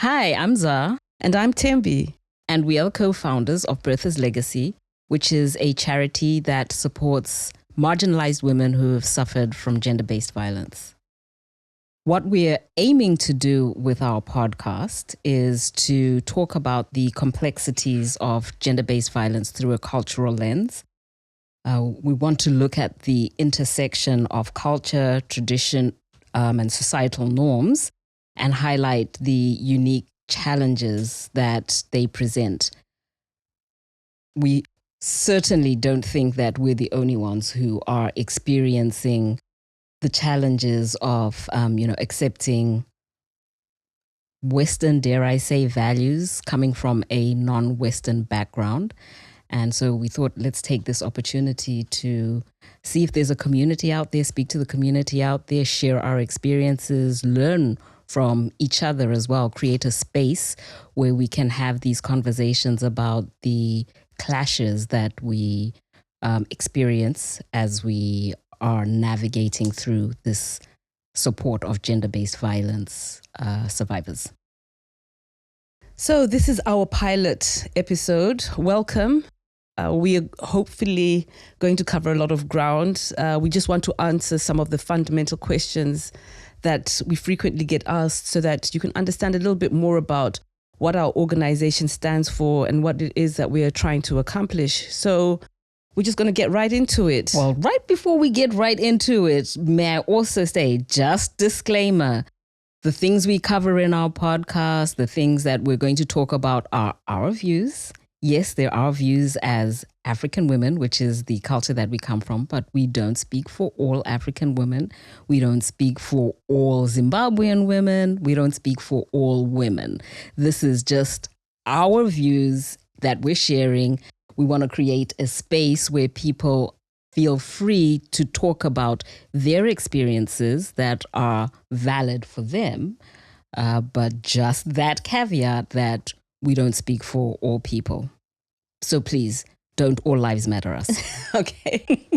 Hi, I'm Zah, And I'm Tembi. and we are the co-founders of Berthas Legacy, which is a charity that supports marginalized women who have suffered from gender-based violence. What we're aiming to do with our podcast is to talk about the complexities of gender-based violence through a cultural lens. We want to look at the intersection of culture, tradition, and societal norms and highlight the unique challenges that they present. We certainly don't think that we're the only ones who are experiencing the challenges of, accepting Western, dare I say, values coming from a non-Western background. And so we thought, let's take this opportunity to see if there's a community out there, speak to the community out there, share our experiences, learn from each other as well, create a space where we can have these conversations about the clashes that we experience as we are navigating through this support of gender-based violence survivors. So this is our pilot episode. Welcome. We are hopefully going to cover a lot of ground. We just want to answer some of the fundamental questions that we frequently get asked so that you can understand a little bit more about what our organization stands for and what it is that we are trying to accomplish. So we're just going to get right into it. Well, right before we get right into it, may I also say, just disclaimer, the things we cover in our podcast, the things that we're going to talk about are our views. Yes, there are views as African women, which is the culture that we come from, but we don't speak for all African women. We don't speak for all Zimbabwean women. We don't speak for all women. This is just our views that we're sharing. We want to create a space where people feel free to talk about their experiences that are valid for them, but just that caveat that we don't speak for all people. So please, don't all lives matter us. Okay.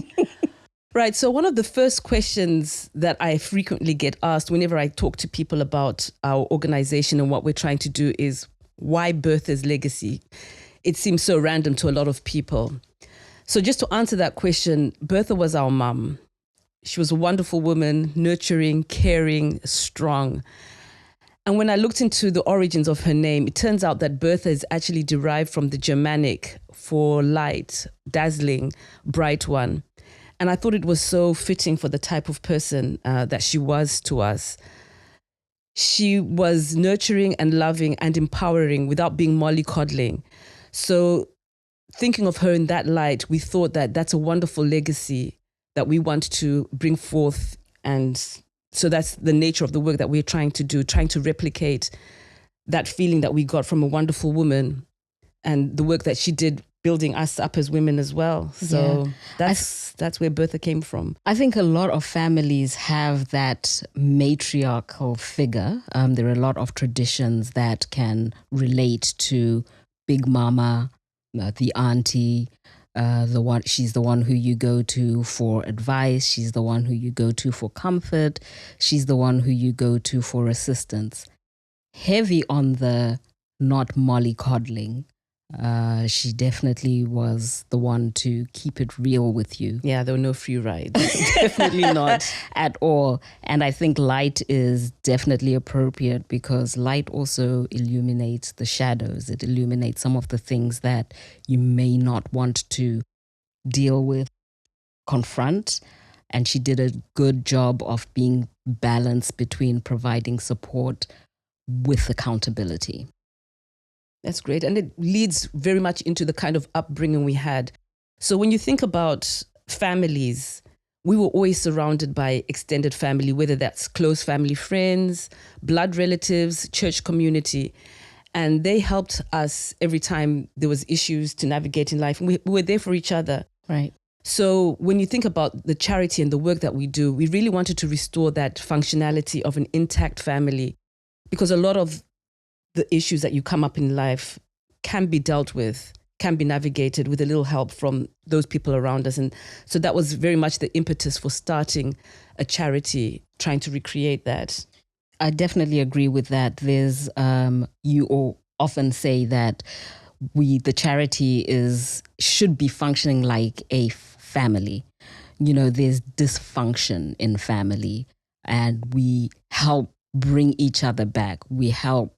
Right. So one of the first questions that I frequently get asked whenever I talk to people about our organization and what we're trying to do is, why Berthas Legacy? It seems so random to a lot of people. So just to answer that question, Bertha was our mum. She was a wonderful woman, nurturing, caring, strong. And when I looked into the origins of her name, it turns out that Bertha is actually derived from the Germanic for light, dazzling, bright one. And I thought it was so fitting for the type of person that she was to us. She was nurturing and loving and empowering without being mollycoddling. So thinking of her in that light, we thought that that's a wonderful legacy that we want to bring forth. And so that's the nature of the work that we're trying to do, trying to replicate that feeling that we got from a wonderful woman and the work that she did building us up as women as well. So that's where Bertha came from. I think a lot of families have that matriarchal figure. There are a lot of traditions that can relate to Big Mama, the auntie, she's the one who you go to for advice. She's the one who you go to for comfort. She's the one who you go to for assistance. Heavy on the not mollycoddling. She definitely was the one to keep it real with you. Yeah, there were no free rides. Definitely not. At all. And I think light is definitely appropriate because light also illuminates the shadows. It illuminates some of the things that you may not want to deal with, confront. And she did a good job of being balanced between providing support with accountability. That's great. And it leads very much into the kind of upbringing we had. So when you think about families, we were always surrounded by extended family, whether that's close family friends, blood relatives, church community. And they helped us every time there was issues to navigate in life. We were there for each other. Right. So when you think about the charity and the work that we do, we really wanted to restore that functionality of an intact family, because a lot of the issues that you come up in life can be dealt with, can be navigated with a little help from those people around us. And so that was very much the impetus for starting a charity, trying to recreate that. I definitely agree with that. There's you all often say that the charity should be functioning like a family. You know, there's dysfunction in family, and we help bring each other back. We gain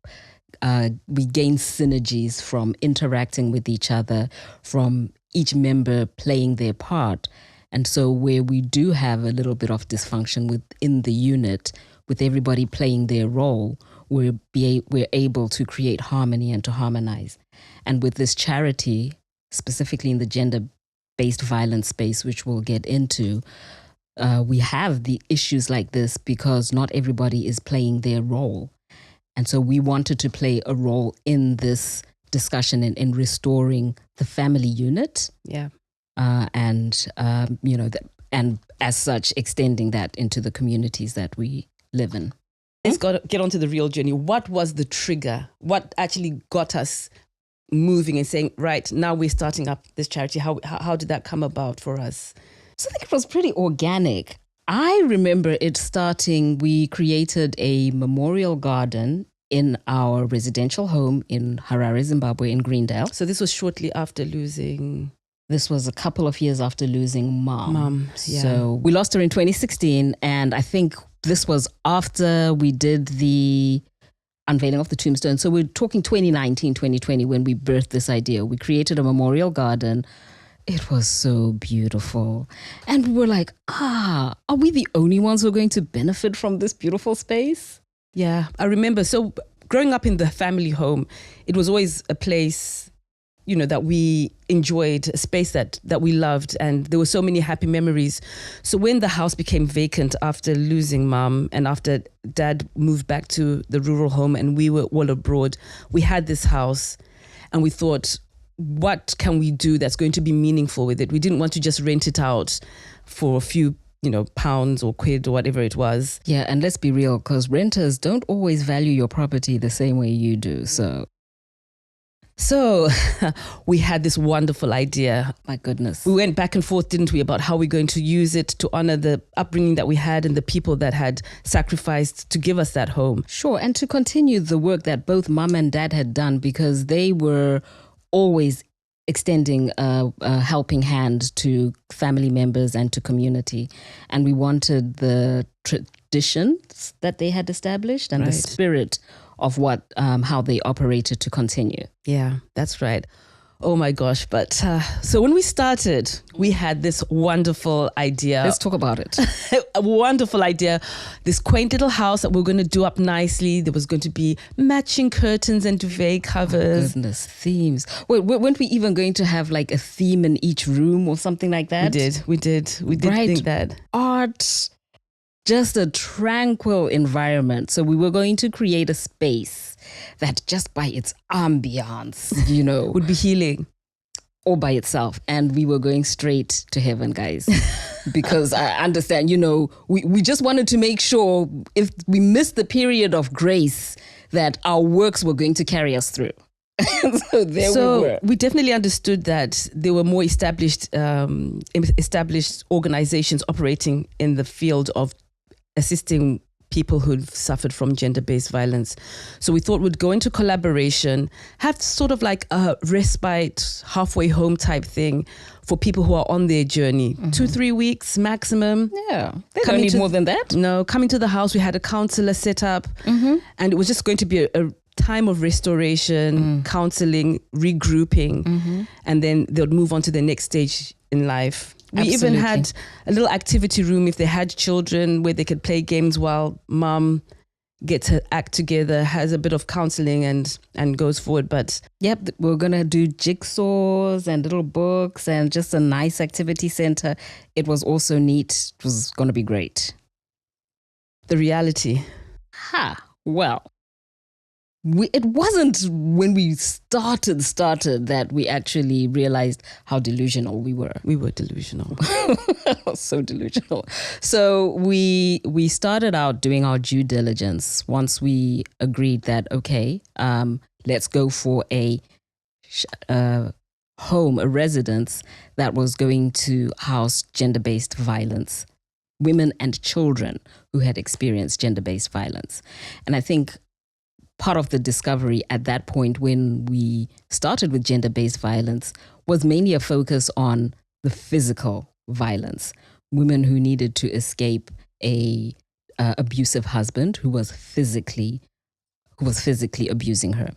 synergies from interacting with each other, from each member playing their part. And so where we do have a little bit of dysfunction within the unit, with everybody playing their role, we're able to create harmony and to harmonize. And with this charity, specifically in the gender-based violence space, which we'll get into, we have the issues like this because not everybody is playing their role. And so we wanted to play a role in this discussion in restoring the family unit. Yeah. And as such, extending that into the communities that we live in. Let's get onto the real journey. What was the trigger? What actually got us moving and saying, right, now we're starting up this charity? How did that come about for us? So I think it was pretty organic. I remember it starting, we created a memorial garden in our residential home in Harare, Zimbabwe, in Greendale. So this was shortly after losing... This was a couple of years after losing mom. Yeah. So we lost her in 2016, and I think this was after we did the unveiling of the tombstone. So we're talking 2019, 2020 when we birthed this idea. We created a memorial garden. It was so beautiful. And we were like, are we the only ones who are going to benefit from this beautiful space? Yeah, I remember. So growing up in the family home, it was always a place, you know, that we enjoyed, a space that we loved, and there were so many happy memories. So when the house became vacant after losing mom and after dad moved back to the rural home and we were all abroad, we had this house and we thought, what can we do that's going to be meaningful with it? We didn't want to just rent it out for a few, pounds or quid or whatever it was. Yeah, and let's be real, because renters don't always value your property the same way you do. So we had this wonderful idea. My goodness. We went back and forth, didn't we, about how we're going to use it to honor the upbringing that we had and the people that had sacrificed to give us that home. Sure. And to continue the work that both mom and dad had done, because they were always extending a helping hand to family members and to community. And we wanted the traditions that they had established and the spirit of how they operated to continue. Yeah, that's right. Oh my gosh. But so when we started, we had this wonderful idea. Let's talk about it. A wonderful idea. This quaint little house that we're going to do up nicely. There was going to be matching curtains and duvet covers. Oh, goodness, themes. Wait, weren't we even going to have like a theme in each room or something like that? We did think that. Art. Just a tranquil environment. So we were going to create a space that just by its ambiance, would be healing. All by itself. And we were going straight to heaven, guys. Because I understand, we just wanted to make sure if we missed the period of grace that our works were going to carry us through. So we were. We definitely understood that there were more established organizations operating in the field of assisting people who've suffered from gender-based violence. So we thought we'd go into collaboration, have sort of like a respite, halfway home type thing for people who are on their journey. 2-3 weeks maximum. Yeah, they don't need more than that. No, coming to the house, we had a counselor set up and it was just going to be a time of restoration, counseling, regrouping, and then they'll move on to the next stage in life. We even had a little activity room if they had children where they could play games while mom gets her act together, has a bit of counseling and goes forward. But yep, we're going to do jigsaws and little books and just a nice activity center. It was also neat. It was going to be great. The reality. Well. It wasn't when we started that we actually realized how delusional we were. We were delusional. So delusional. So we started out doing our due diligence once we agreed that, okay, let's go for a home, a residence that was going to house gender-based violence women and children who had experienced gender-based violence. And I think part of the discovery at that point when we started with gender-based violence was mainly a focus on the physical violence. Women who needed to escape a abusive husband who was physically abusing her.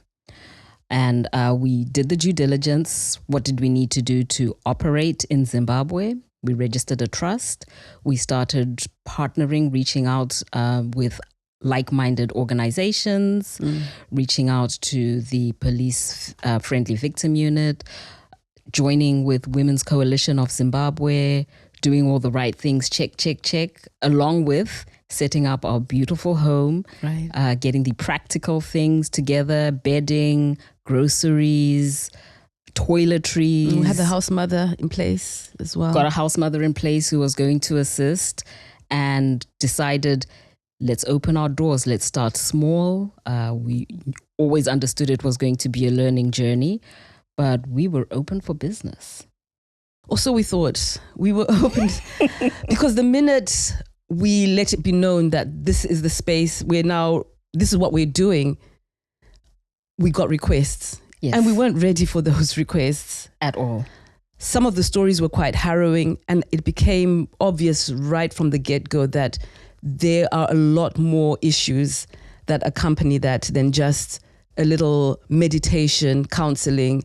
And we did the due diligence. What did we need to do to operate in Zimbabwe? We registered a trust. We started partnering, reaching out with like-minded organizations, reaching out to the police friendly victim unit, joining with Women's Coalition of Zimbabwe, doing all the right things, check, along with setting up our beautiful home, getting the practical things together, bedding, groceries, toiletries. We had the house mother in place as well. Got a house mother in place who was going to assist, and decided, let's open our doors. Let's start small. We always understood it was going to be a learning journey, but we were open for business. Also, we thought we were open because the minute we let it be known that this is the space this is what we're doing, we got requests. Yes. And we weren't ready for those requests At all. Some of the stories were quite harrowing, and it became obvious right from the get-go that there are a lot more issues that accompany that than just a little meditation, counseling.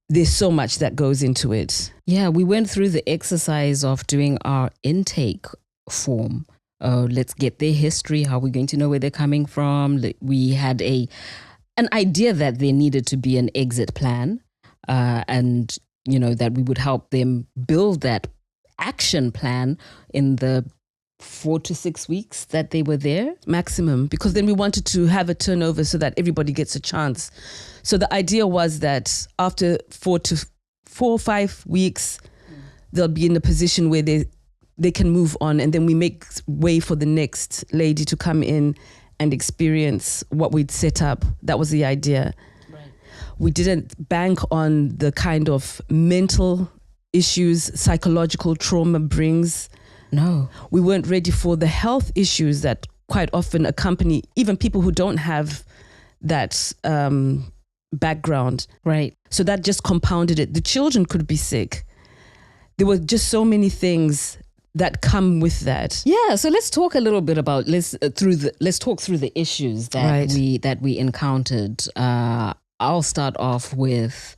There's so much that goes into it. Yeah, we went through the exercise of doing our intake form. Let's get their history. How are we going to know where they're coming from? We had an idea that there needed to be an exit plan, and that we would help them build that action plan in the 4 to 6 weeks that they were there. Maximum, because then we wanted to have a turnover so that everybody gets a chance. So the idea was that after 4 or 5 weeks, they'll be in a position where they can move on, and then we make way for the next lady to come in and experience what we'd set up. That was the idea. Right. We didn't bank on the kind of mental issues psychological trauma brings. No. We weren't ready for the health issues that quite often accompany even people who don't have that background. Right. So that just compounded it. The children could be sick. There were just so many things that come with that. Yeah, so let's talk a little bit about let's talk through the issues that we encountered. I'll start off with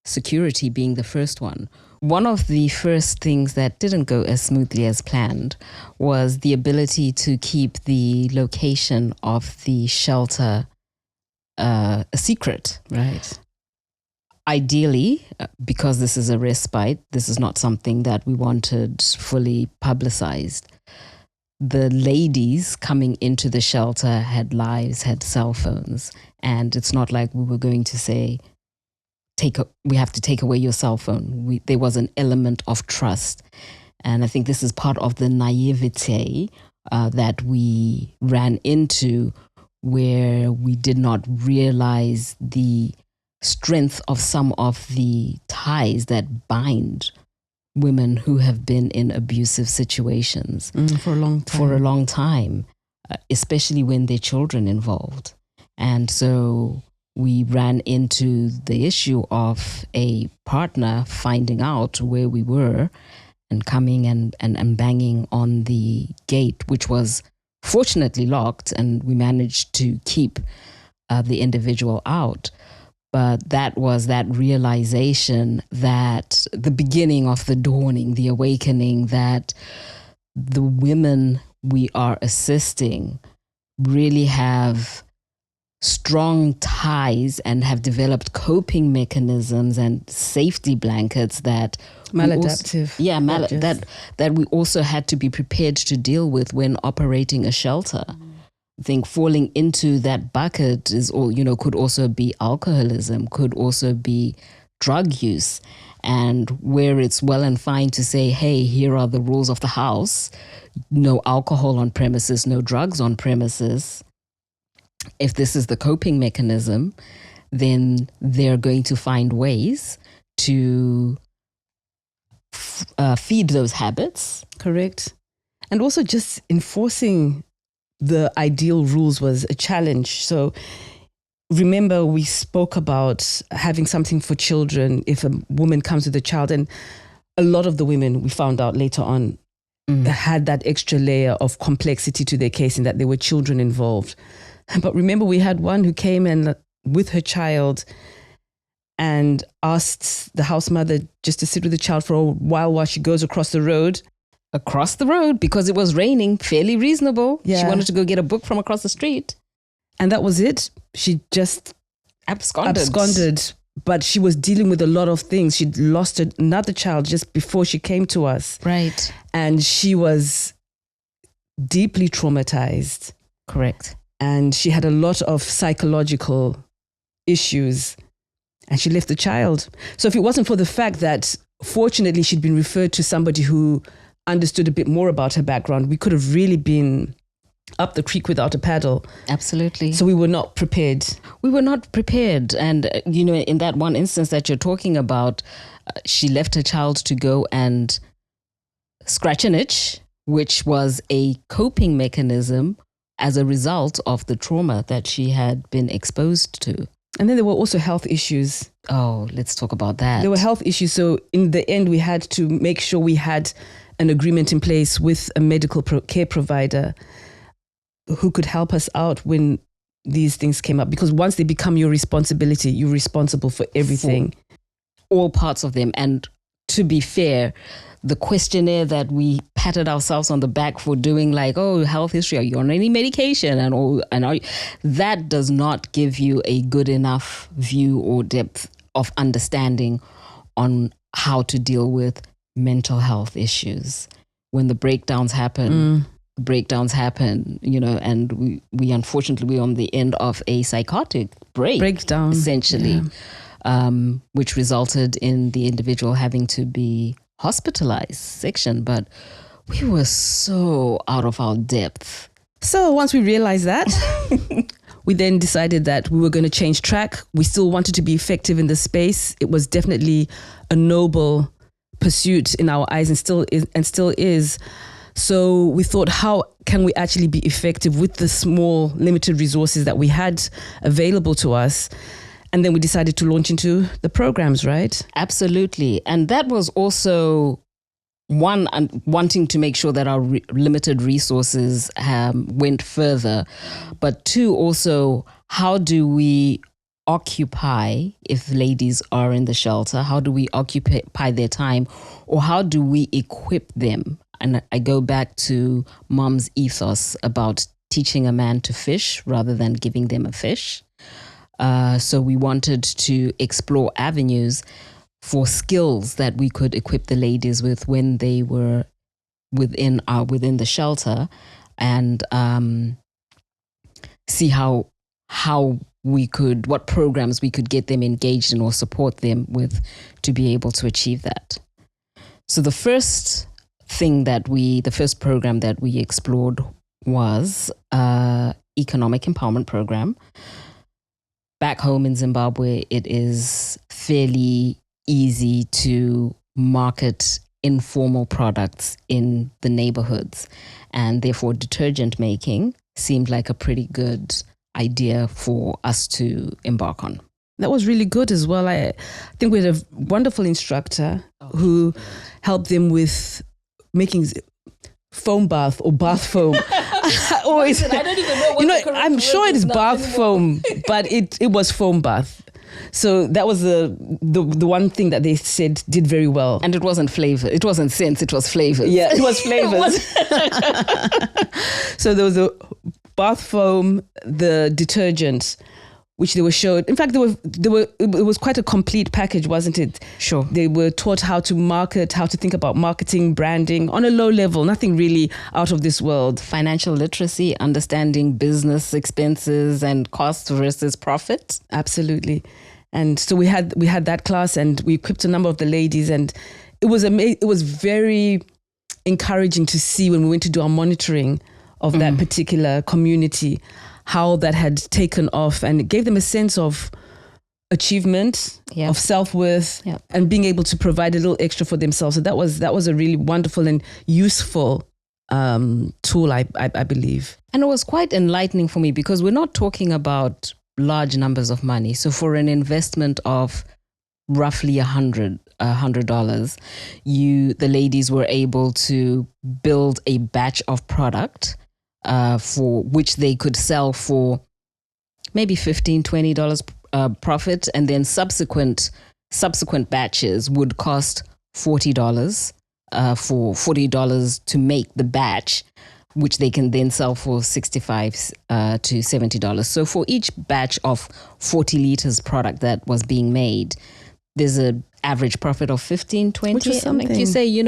security being the first one. One of the first things that didn't go as smoothly as planned was the ability to keep the location of the shelter a secret. Right. Ideally, because this is a respite, this is not something that we wanted fully publicized. The ladies coming into the shelter had lives, had cell phones, and it's not like we were going to say, we have to take away your cell phone. There was an element of trust. And I think this is part of the naivete that we ran into, where we did not realize the strength of some of the ties that bind women who have been in abusive situations for a long time, especially when there are children involved. And so we ran into the issue of a partner finding out where we were and coming and banging on the gate, which was fortunately locked, and we managed to keep the individual out. But that was that realization, that the beginning of the dawning, the awakening, that the women we are assisting really have strong ties and have developed coping mechanisms and safety blankets that maladaptive. That we also had to be prepared to deal with when operating a shelter. I think falling into that bucket could also be alcoholism, could also be drug use, and where it's well and fine to say, hey, here are the rules of the house: no alcohol on premises, no drugs on premises. If this is the coping mechanism, then they're going to find ways to feed those habits. Correct. And also just enforcing the ideal rules was a challenge. So remember, we spoke about having something for children if a woman comes with a child. And a lot of the women, we found out later on, had that extra layer of complexity to their case in that there were children involved. But remember, we had one who came in with her child and asked the house mother just to sit with the child for a while she goes across the road. Across the road, because it was raining, fairly reasonable. Yeah. She wanted to go get a book from across the street. And that was it. She just absconded. But she was dealing with a lot of things. She'd lost another child just before she came to us. Right. And she was deeply traumatized. Correct. And she had a lot of psychological issues. And she left the child. So if it wasn't for the fact that, fortunately, she'd been referred to somebody who understood a bit more about her background, we could have really been up the creek without a paddle. Absolutely. So we were not prepared. We were not prepared. And, in that one instance that you're talking about, she left her child to go and scratch an itch, which was a coping mechanism as a result of the trauma that she had been exposed to. And then there were also health issues. Oh, let's talk about that. There were health issues. So in the end, we had to make sure we had an agreement in place with a medical care provider who could help us out when these things came up. Because once they become your responsibility, you're responsible for everything. For all parts of them. And to be fair, the questionnaire that we patted ourselves on the back for doing, like, oh, health history, are you on any medication? That does not give you a good enough view or depth of understanding on how to deal with mental health issues. When the breakdowns happen, and we unfortunately, we're on the end of a psychotic breakdown, essentially, which resulted in the individual having to be hospitalized section. But we were so out of our depth. So once we realized that, we then decided that we were going to change track. We still wanted to be effective in the space. It was definitely a noble pursuit in our eyes and still is. So we thought, how can we actually be effective with the small, limited resources that we had available to us? And then we decided to launch into the programs, right? Absolutely. And that was also one, wanting to make sure that our limited resources went further. But two, also, how do we occupy, if ladies are in the shelter, how do we occupy their time, or how do we equip them? And I go back to Mom's ethos about teaching a man to fish rather than giving them a fish. So we wanted to explore avenues for skills that we could equip the ladies with when they were within the shelter, and see what programs we could get them engaged in or support them with to be able to achieve that. So the first program that we explored was economic empowerment program. Back home in Zimbabwe, it is fairly easy to market informal products in the neighborhoods, and therefore detergent making seemed like a pretty good idea for us to embark on. That was really good as well. I think we had a wonderful instructor who helped them with making foam bath or bath foam. I don't even know I'm sure it is bath foam, but it was foam bath. So that was the one thing that they said did very well. And it wasn't flavor. It wasn't scents. It was flavors. Yeah, it was flavors. So there was the bath foam, the detergent, which they were showed. In fact, it was quite a complete package, wasn't it? Sure. They were taught how to market, how to think about marketing, branding on a low level, nothing really out of this world. Financial literacy, understanding business expenses and cost versus profit. Absolutely. And so we had that class, and we equipped a number of the ladies, and it was very encouraging to see when we went to do our monitoring of that particular community, how that had taken off, and it gave them a sense of achievement, of self-worth, and being able to provide a little extra for themselves. So that was a really wonderful and useful tool, I believe. And it was quite enlightening for me because we're not talking about large numbers of money. So for an investment of roughly $100, the ladies were able to build a batch of product for which they could sell for maybe $15, $20 profit, and then subsequent batches would cost $40 for $40 to make the batch, which they can then sell for $65 to $70. So for each batch of 40 liters product that was being made, there's an average profit of 15, 20. Which is something. Like you say,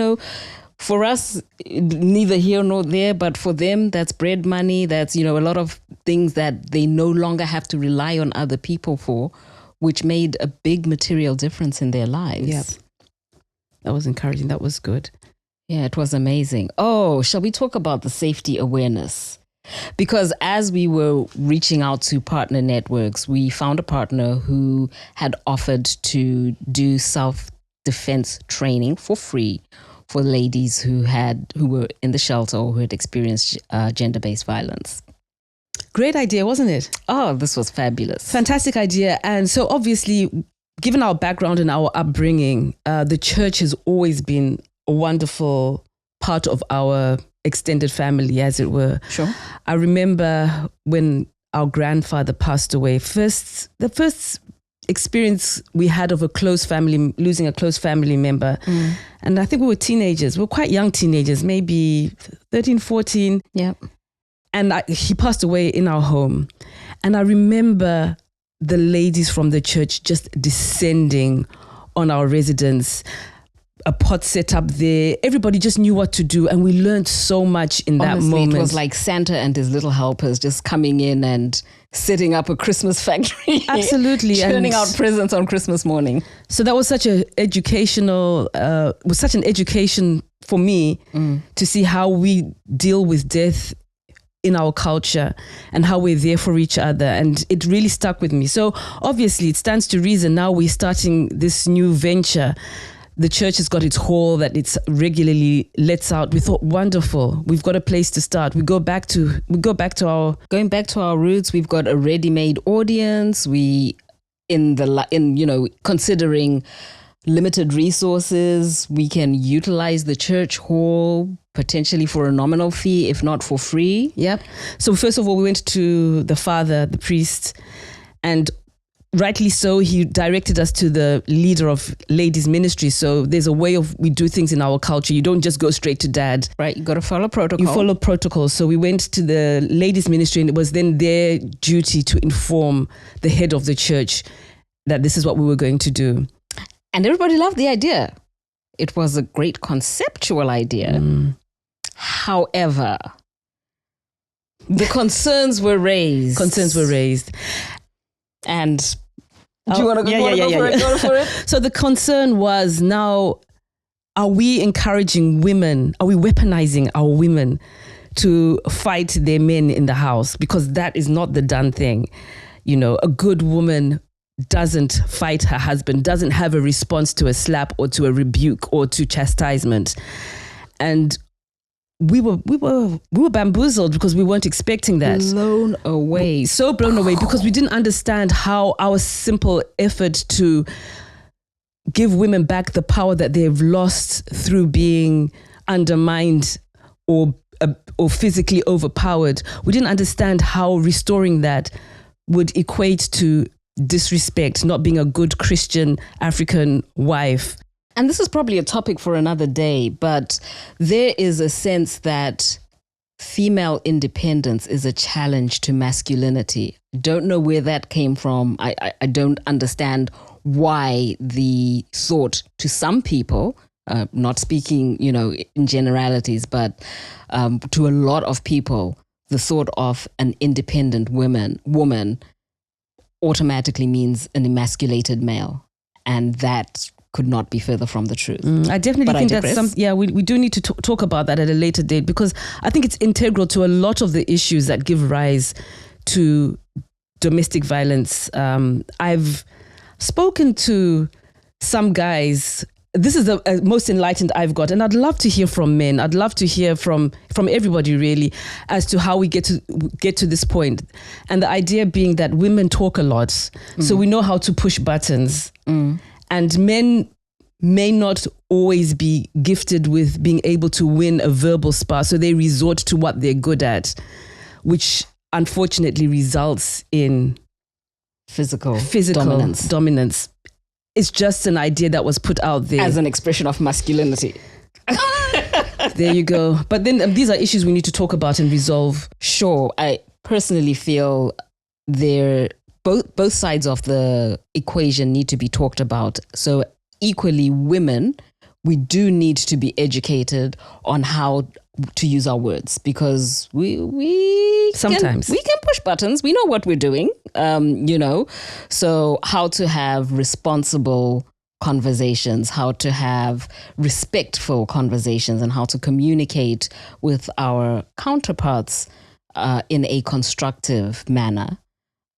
for us, neither here nor there, but for them, that's bread money. That's, a lot of things that they no longer have to rely on other people for, which made a big material difference in their lives. Yep. That was encouraging. That was good. Yeah, it was amazing. Oh, shall we talk about the safety awareness? Because as we were reaching out to partner networks, we found a partner who had offered to do self-defense training for free for ladies who were in the shelter or who had experienced gender-based violence. Great idea, wasn't it? Oh, this was fabulous. Fantastic idea. And so obviously, given our background and our upbringing, the church has always been a wonderful part of our extended family, as it were. Sure. I remember when our grandfather passed away, the first experience we had of losing a close family member. And I think we were teenagers. We were quite young teenagers, maybe 13, 14. Yeah. And he passed away in our home. And I remember the ladies from the church just descending on our residence, a pot set up there. Everybody just knew what to do. And we learned so much in that moment. It was like Santa and his little helpers just coming in and setting up a Christmas factory. Absolutely. Churning out presents on Christmas morning. So that was such an education for me to see how we deal with death in our culture and how we're there for each other. And it really stuck with me. So obviously it stands to reason now we're starting this new venture. The church has got its hall that it's regularly lets out. We thought, wonderful, we've got a place to start. Going back to our roots. We've got a ready-made audience. Considering limited resources, we can utilize the church hall potentially for a nominal fee, if not for free. Yep. So first of all, we went to the father, the priest, and rightly so, he directed us to the leader of ladies ministry. So there's a way we do things in our culture. You don't just go straight to dad. Right. You got to follow protocol. You follow protocol. So we went to the ladies ministry, and it was then their duty to inform the head of the church that this is what we were going to do. And everybody loved the idea. It was a great conceptual idea. However, the concerns were raised. And do you want to go for it? So the concern was, now, are we encouraging women? Are we weaponizing our women to fight their men in the house? Because that is not the done thing. A good woman doesn't fight her husband, doesn't have a response to a slap or to a rebuke or to chastisement. And we were bamboozled because we weren't expecting that. Blown away. So blown away because we didn't understand how our simple effort to give women back the power that they've lost through being undermined or physically overpowered, we didn't understand how restoring that would equate to disrespect, not being a good Christian African wife. And this is probably a topic for another day, but there is a sense that female independence is a challenge to masculinity. Don't know where that came from. I don't understand why the thought to some people, not speaking, in generalities, but to a lot of people, the thought of an independent woman automatically means an emasculated male. And that could not be further from the truth. I definitely think that's something. Yeah, we do need to talk about that at a later date, because I think it's integral to a lot of the issues that give rise to domestic violence. I've spoken to some guys this is the most enlightened I've got, and I'd love to hear from men. I'd love to hear from everybody really as to how we get to this point. And the idea being that women talk a lot, so we know how to push buttons, and men may not always be gifted with being able to win a verbal spar, so they resort to what they're good at, which unfortunately results in physical dominance. It's just an idea that was put out there as an expression of masculinity. There you go. But then these are issues we need to talk about and resolve. Sure. I personally feel both sides of the equation need to be talked about. So equally, women, we do need to be educated on how to use our words, because we sometimes can push buttons. We know what we're doing, so how to have responsible conversations, how to have respectful conversations, and how to communicate with our counterparts in a constructive manner.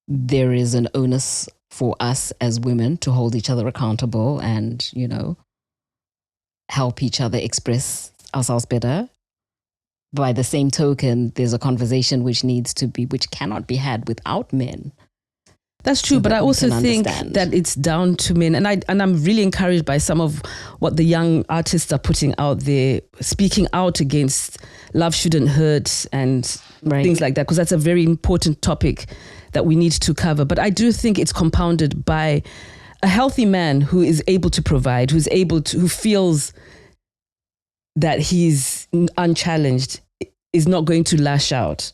There is an onus for us as women to hold each other accountable and, help each other express ourselves better. By the same token, there's a conversation which cannot be had without men. That's true, but I also think that it's down to men, and I'm really encouraged by some of what the young artists are putting out there, speaking out against love shouldn't hurt and things like that, because that's a very important topic that we need to cover. But I do think it's compounded by a healthy man who is able to provide, who feels that he's unchallenged, is not going to lash out.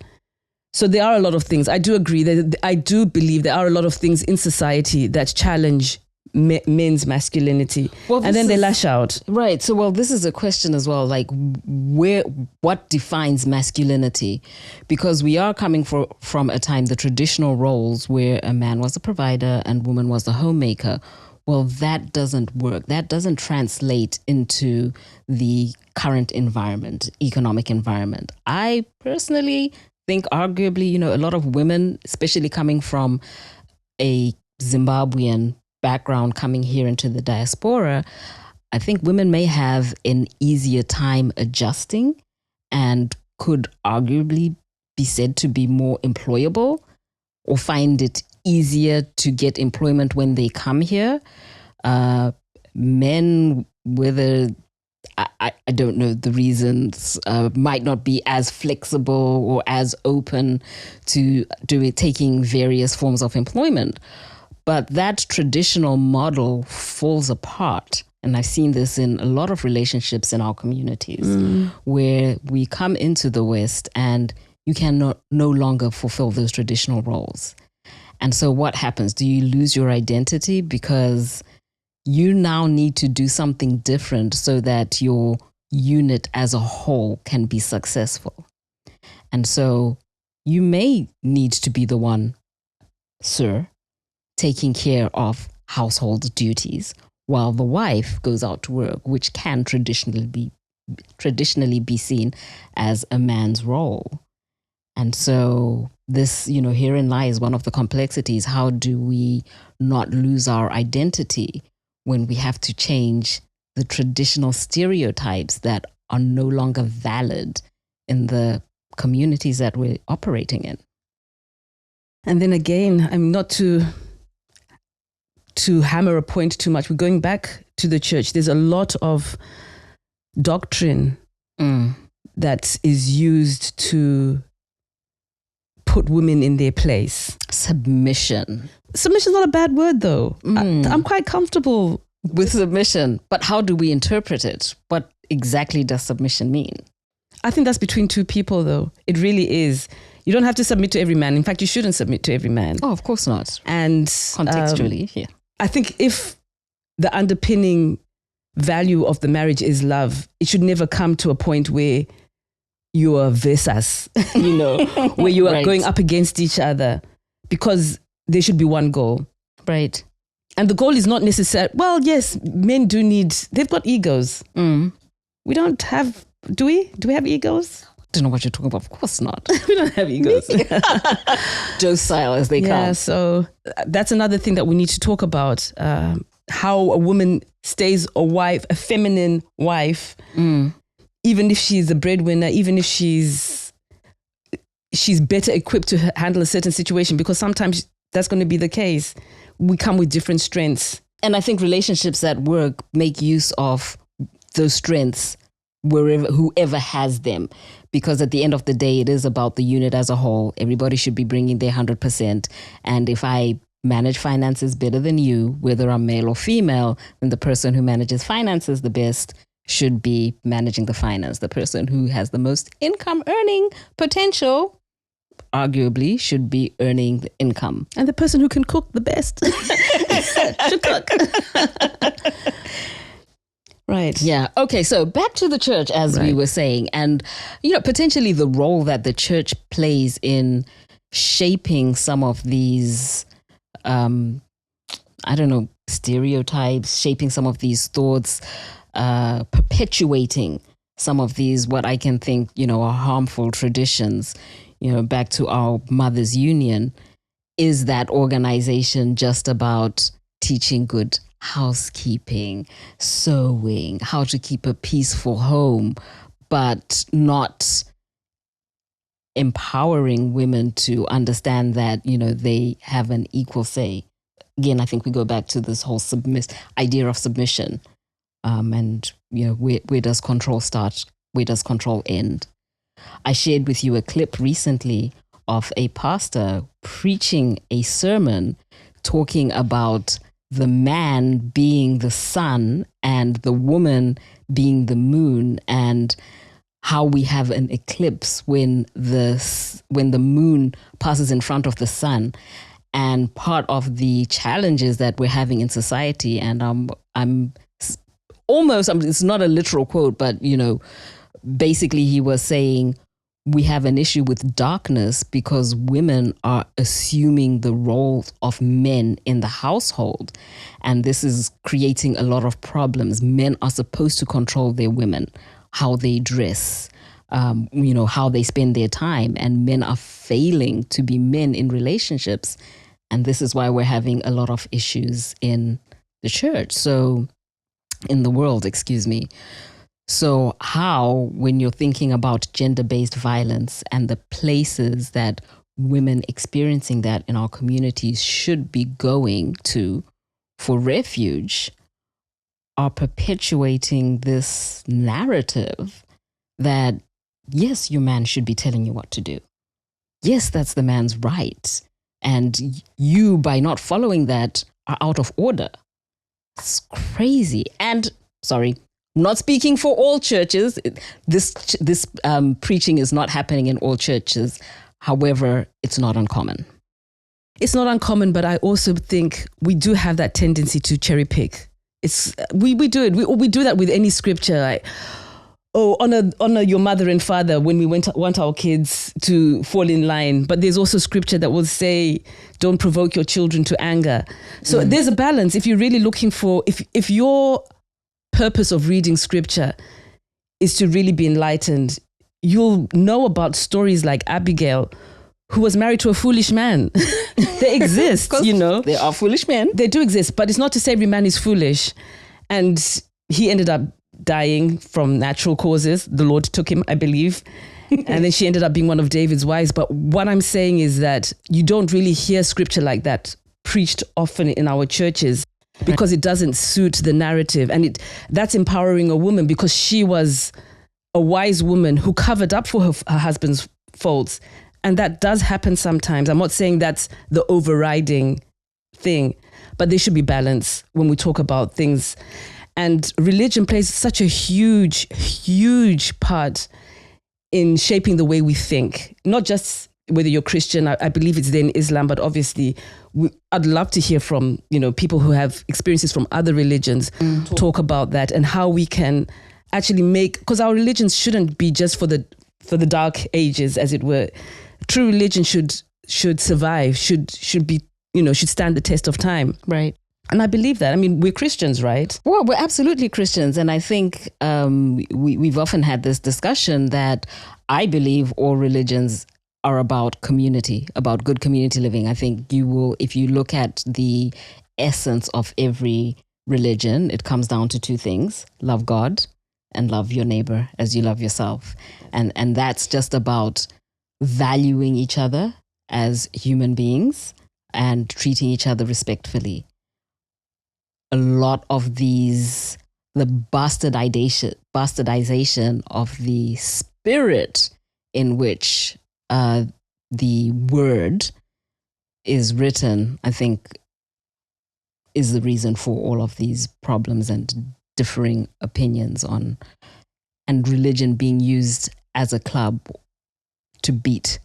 So there are a lot of things. I do agree that I do believe there are a lot of things in society that challenge men's masculinity, and then they lash out. Right. So, this is a question as well, like what defines masculinity? Because we are coming from a time, the traditional roles where a man was a provider and woman was the homemaker. Well, that doesn't work. That doesn't translate into the current environment, economic environment. I personally think arguably, a lot of women, especially coming from a Zimbabwean background, coming here into the diaspora, I think women may have an easier time adjusting and could arguably be said to be more employable or find it easier to get employment when they come here. Men, whether I don't know the reasons, might not be as flexible or as open to taking various forms of employment. But that traditional model falls apart. And I've seen this in a lot of relationships in our communities where we come into the West and you can no longer fulfill those traditional roles. And so what happens? Do you lose your identity because you now need to do something different so that your unit as a whole can be successful? And so you may need to be the one, sir, taking care of household duties while the wife goes out to work, which can traditionally be seen as a man's role. And so this, herein lies one of the complexities. How do we not lose our identity when we have to change the traditional stereotypes that are no longer valid in the communities that we're operating in? And then again, I'm not to hammer a point too much. We're going back to the church. There's a lot of doctrine that is used to put women in their place. Submission. Submission is not a bad word, though. I'm quite comfortable with submission. But how do we interpret it? What exactly does submission mean? I think that's between two people, though. It really is. You don't have to submit to every man. In fact, you shouldn't submit to every man. Oh, of course not. And contextually, yeah. I think if the underpinning value of the marriage is love, it should never come to a point where you are versus, where you are going up against each other, because there should be one goal. Right. And the goal is not necessarily, well, yes, men they've got egos. We don't have, do we? Do we have egos? I don't know what you're talking about. Of course not. We don't have egos. Docile as they come. Yeah, so that's another thing that we need to talk about. how a woman stays a wife, a feminine wife, even if she's a breadwinner, even if she's better equipped to handle a certain situation, because sometimes that's going to be the case. We come with different strengths. And I think relationships at work make use of those strengths whoever has them. Because at the end of the day, it is about the unit as a whole. Everybody should be bringing their 100%. And if I manage finances better than you, whether I'm male or female, then the person who manages finances the best should be managing the finance. The person who has the most income earning potential arguably should be earning the income. And the person who can cook the best should cook. Right. Yeah. Okay. So back to the church, as we were saying, and, potentially the role that the church plays in shaping some of these, stereotypes, shaping some of these thoughts, perpetuating some of these, what I can think, are harmful traditions, back to our Mothers Union. Is that organization just about teaching good housekeeping, sewing, how to keep a peaceful home, but not empowering women to understand that, they have an equal say? Again, I think we go back to this whole idea of submission. And, where does control start? Where does control end? I shared with you a clip recently of a pastor preaching a sermon talking about the man being the sun and the woman being the moon, and how we have an eclipse when the moon passes in front of the sun. And part of the challenges that we're having in society, and it's not a literal quote, but basically he was saying we have an issue with darkness because women are assuming the role of men in the household. And this is creating a lot of problems. Men are supposed to control their women, how they dress, how they spend their time. And men are failing to be men in relationships. And this is why we're having a lot of issues in the church. In the world, excuse me. So how, when you're thinking about gender-based violence and the places that women experiencing that in our communities should be going to for refuge, are perpetuating this narrative that, yes, your man should be telling you what to do. Yes, that's the man's right. And you, by not following that, are out of order. It's crazy. And, sorry, not speaking for all churches. This preaching is not happening in all churches. However, it's not uncommon. It's not uncommon, but I also think we do have that tendency to cherry pick. We do it. We do that with any scripture. Like, honor your mother and father when we want our kids to fall in line. But there's also scripture that will say, don't provoke your children to anger. So there's a balance. If you're really looking for, if your purpose of reading scripture is to really be enlightened, you'll know about stories like Abigail, who was married to a foolish man. They exist, They are foolish men. They do exist, but it's not to say every man is foolish. And he ended up dying from natural causes. The Lord took him, I believe. And then she ended up being one of David's wives. But what I'm saying is that you don't really hear scripture like that preached often in our churches, because it doesn't suit the narrative. And that's empowering a woman, because she was a wise woman who covered up for her husband's faults. And that does happen sometimes. I'm not saying that's the overriding thing, but there should be balance when we talk about things. And religion plays such a huge, huge part in shaping the way we think, not just whether you're Christian. I believe it's there in Islam, but obviously I'd love to hear from, people who have experiences from other religions, talk about that and how we can actually because our religions shouldn't be just for the dark ages, as it were. True religion should survive, should be, should stand the test of time. Right. And I believe that. I mean, we're Christians, right? Well, we're absolutely Christians. And I think we've often had this discussion that I believe all religions are about community, about good community living. I think you will, if you look at the essence of every religion, it comes down to two things: love God and love your neighbor as you love yourself. And that's just about valuing each other as human beings and treating each other respectfully. A lot of the bastardization of the spirit in which the word is written, I think, is the reason for all of these problems and differing opinions on, and religion being used as a club to beat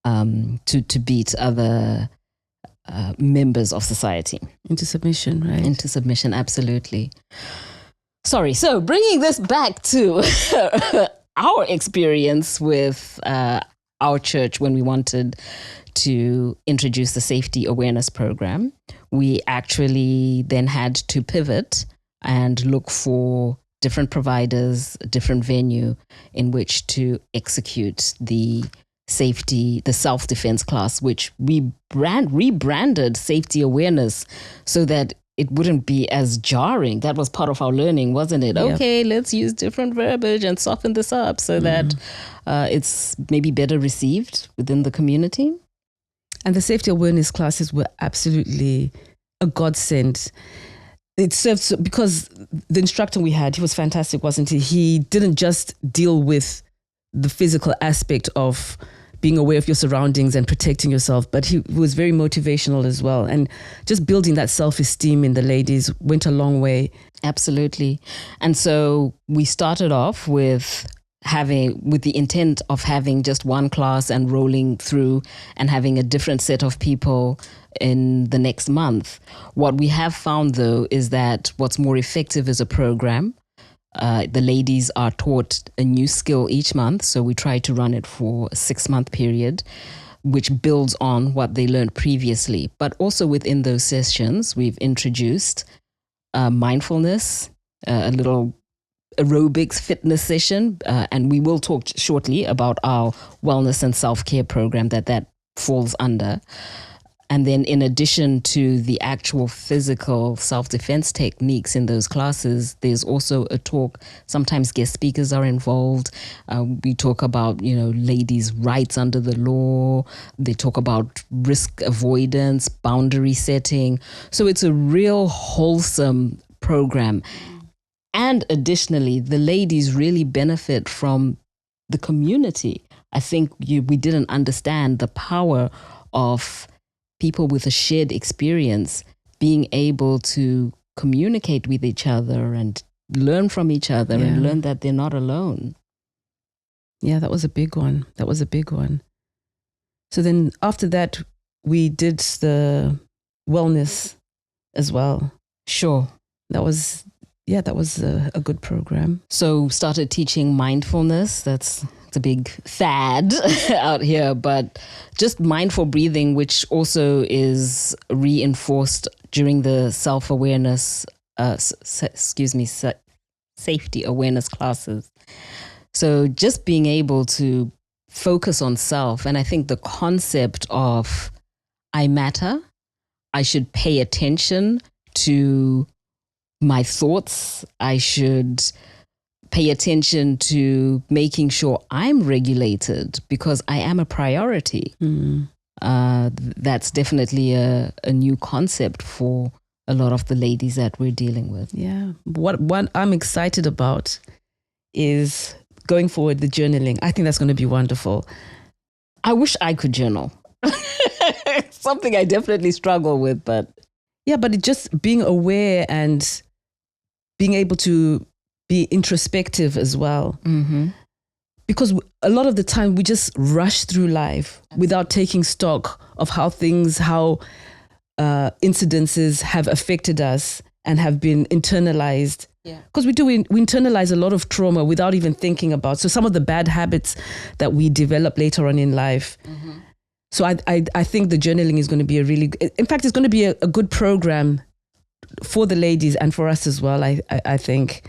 other members of society into submission, right? Into submission, absolutely. Sorry. So bringing this back to our experience with our church when we wanted to introduce the safety awareness program, we actually then had to pivot and look for different providers, different venue in which to execute the self-defense class, which we rebranded safety awareness so that it wouldn't be as jarring. That was part of our learning, wasn't it? Yep. Okay, let's use different verbiage and soften this up so that it's maybe better received within the community. And the safety awareness classes were absolutely a godsend. It served because the instructor we had, he was fantastic, wasn't he? He didn't just deal with the physical aspect of being aware of your surroundings and protecting yourself, but he was very motivational as well. And just building that self-esteem in the ladies went a long way. Absolutely. And so we started off with the intent of having just one class and rolling through and having a different set of people in the next month. What we have found, though, is that what's more effective is a program. The ladies are taught a new skill each month. So we try to run it for a 6-month period, which builds on what they learned previously. But also within those sessions, we've introduced mindfulness, a little aerobics fitness session. And we will talk shortly about our wellness and self-care program that falls under. And then in addition to the actual physical self-defense techniques in those classes, there's also a talk. Sometimes guest speakers are involved. We talk about, ladies' rights under the law. They talk about risk avoidance, boundary setting. So it's a real wholesome program. And additionally, the ladies really benefit from the community. I think we didn't understand the power of people with a shared experience being able to communicate with each other and learn from each other and learn that they're not alone. Yeah, that was a big one. So then after that, we did the wellness as well. Sure. That was a good program. So started teaching mindfulness. It's a big fad out here, but just mindful breathing, which also is reinforced during the self-awareness, safety awareness classes. So just being able to focus on self. And I think the concept of I matter, I should pay attention to my thoughts, I should pay attention to making sure I'm regulated because I am a priority. That's definitely a new concept for a lot of the ladies that we're dealing with. Yeah. What I'm excited about is going forward, the journaling. I think that's going to be wonderful. I wish I could journal. Something I definitely struggle with, but... Yeah, but it just being aware and being able to be introspective as well. Mm-hmm. Because a lot of the time we just rush through life without taking stock of how incidences have affected us and have been internalized. Because we internalize a lot of trauma without even thinking about. So some of the bad habits that we develop later on in life. Mm-hmm. So I think the journaling is going to be in fact, it's going to be a good program for the ladies and for us as well, I think.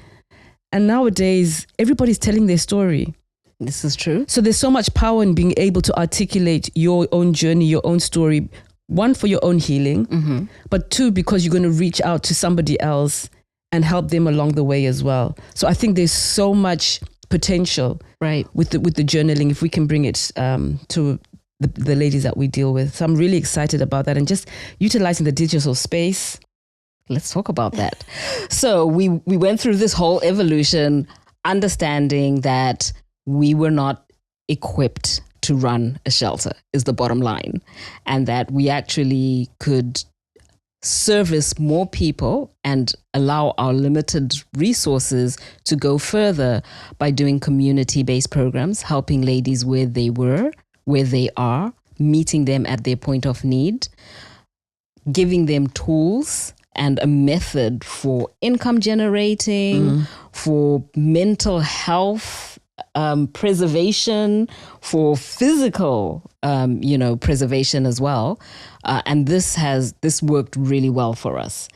And nowadays, everybody's telling their story. This is true. So there's so much power in being able to articulate your own journey, your own story one, for your own healing, but two, because you're going to reach out to somebody else and help them along the way as well. So I think there's so much potential with the journaling if we can bring it to the ladies that we deal with. So I'm really excited about that, and just utilizing the digital space. Let's talk about that. So we went through this whole evolution, understanding that we were not equipped to run a shelter is the bottom line, and that we actually could service more people and allow our limited resources to go further by doing community-based programs, helping ladies where they are, meeting them at their point of need, giving them tools and a method for income generating, for mental health preservation, for physical, preservation as well. And this worked really well for us.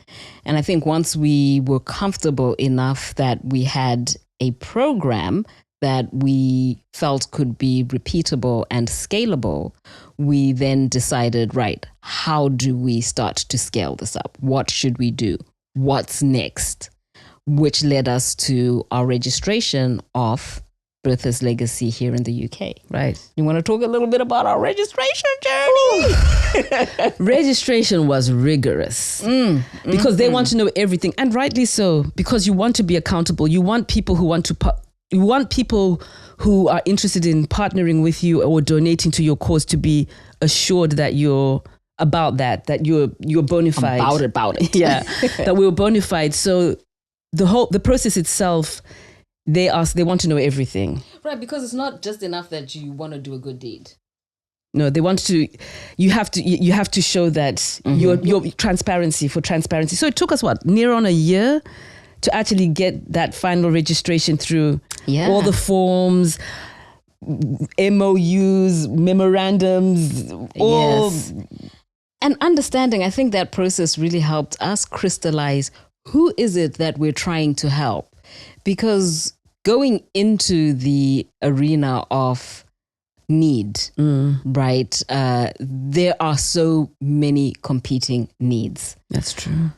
And I think once we were comfortable enough that we had a program that we felt could be repeatable and scalable, we then decided, right, how do we start to scale this up? What should we do? What's next? Which led us to our registration of Berthas Legacy here in the UK. Right. You want to talk a little bit about our registration journey? Registration was rigorous because they want to know everything, and rightly so, because you want to be accountable. You want people who are interested in partnering with you or donating to your cause to be assured that you're about that you're bona fide. About it. Yeah, that we're bona fide. So the process itself, they want to know everything. Right, because it's not just enough that you want to do a good deed. No, you have to show that your transparency. So it took us near on a year to actually get that final registration through all the forms, MOUs, memorandums, all. Yes. And understanding, I think that process really helped us crystallize who is it that we're trying to help. Because going into the arena of need, right, there are so many competing needs. That's true.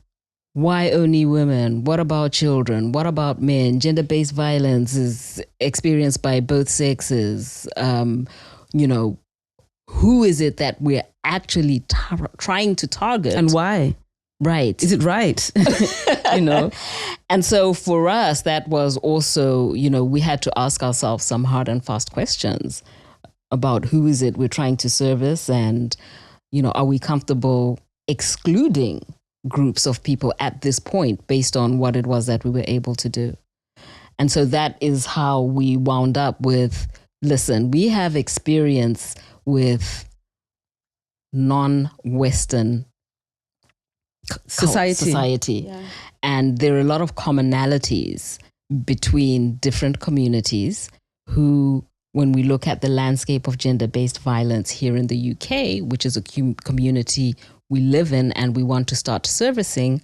Why only women? What about children? What about men? Gender-based violence is experienced by both sexes. Who is it that we're actually trying to target? And why? Right. Is it right? And so for us, that was also, we had to ask ourselves some hard and fast questions about who is it we're trying to service, and, are we comfortable excluding groups of people at this point based on what it was that we were able to do. And so that is how we wound up with, listen, we have experience with non-Western society. Yeah. And there are a lot of commonalities between different communities who, when we look at the landscape of gender-based violence here in the UK, which is a community we live in and we want to start servicing,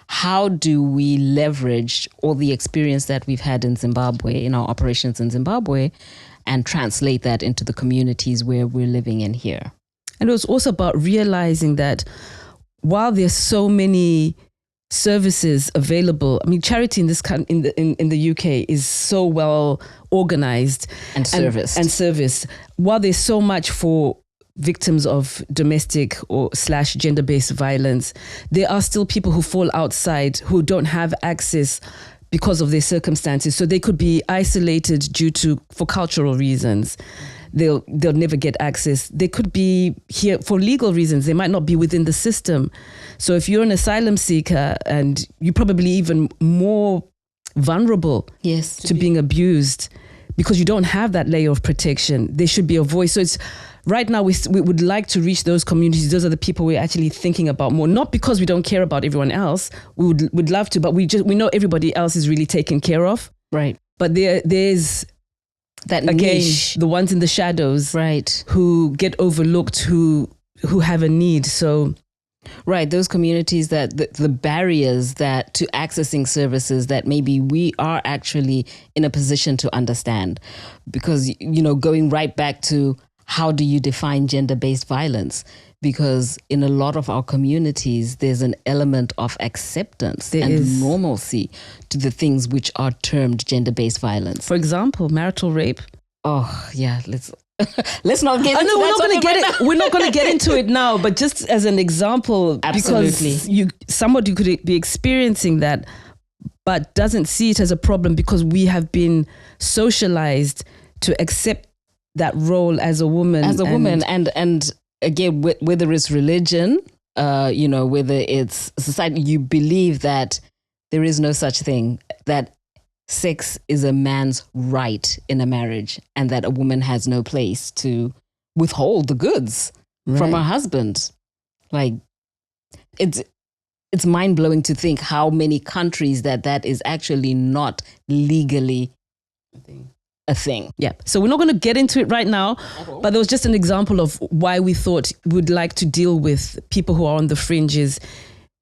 how do we leverage all the experience that we've had in Zimbabwe, in our operations in Zimbabwe, and translate that into the communities where we're living in here? And it was also about realizing that while there's so many services available, I mean, charity in this in the UK is so well organized and serviced. While there's so much for victims of domestic or / gender-based violence, there are still people who fall outside, who don't have access because of their circumstances. So they could be isolated for cultural reasons. They'll never get access. They could be here for legal reasons. They might not be within the system. So if you're an asylum seeker, and you're probably even more vulnerable to being abused because you don't have that layer of protection, there should be a voice. So it's right now we would like to reach those communities. Those are the people we're actually thinking about more. Not because we don't care about everyone else. We'd love to, but we know everybody else is really taken care of. Right. But there's that again, niche. the ones in the shadows, right, who get overlooked, who have a need. So, right, those communities that the barriers that to accessing services that maybe we are actually in a position to understand, because going right back to how do you define gender-based violence? because in a lot of our communities, there's an element of acceptance and normalcy to the things which are termed gender-based violence. For example, marital rape. Oh, yeah, let's not get into we're not going to get it. We're not going to get into it now, but just as an example, Absolutely. because somebody could be experiencing that, but doesn't see it as a problem because we have been socialized to accept that role as a woman. And again, whether it's religion, whether it's society, you believe that there is no such thing, that sex is a man's right in a marriage, and that a woman has no place to withhold the goods from her husband. Like, it's mind-blowing to think how many countries that is actually not legally a thing. Yeah. So we're not going to get into it right now, but there was just an example of why we thought we'd like to deal with people who are on the fringes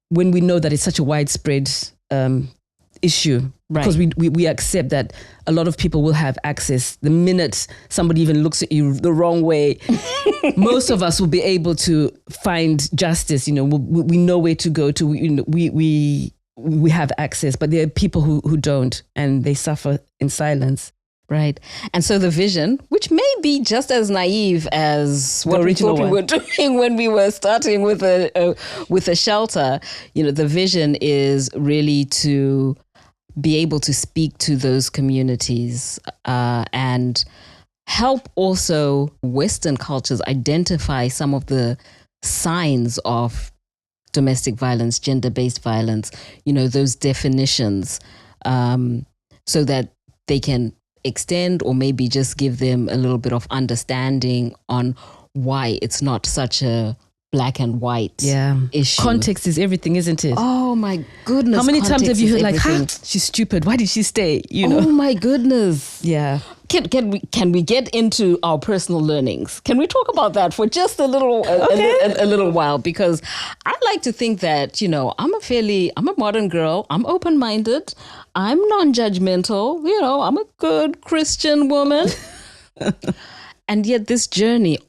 when we know that it's such a widespread issue. Right. Because we accept that a lot of people will have access. The minute somebody even looks at you the wrong way, most of us will be able to find justice. We know where to go to. We have access, but there are people who don't, and they suffer in silence. Right. And so the vision, which may be just as naive as what we thought we were doing when we were starting with a shelter, the vision is really to be able to speak to those communities and help also Western cultures identify some of the signs of domestic violence, gender-based violence, those definitions, so that they can extend or maybe just give them a little bit of understanding on why it's not such a black and white issue. Context is everything, isn't it? Oh my goodness. How many times have you heard like, she's stupid, why did she stay? Oh my goodness. Yeah. Can we get into our personal learnings? Can we talk about that for just a little a little while? Because I like to think that, I'm a modern girl. I'm open-minded. I'm non-judgmental. I'm a good Christian woman. And yet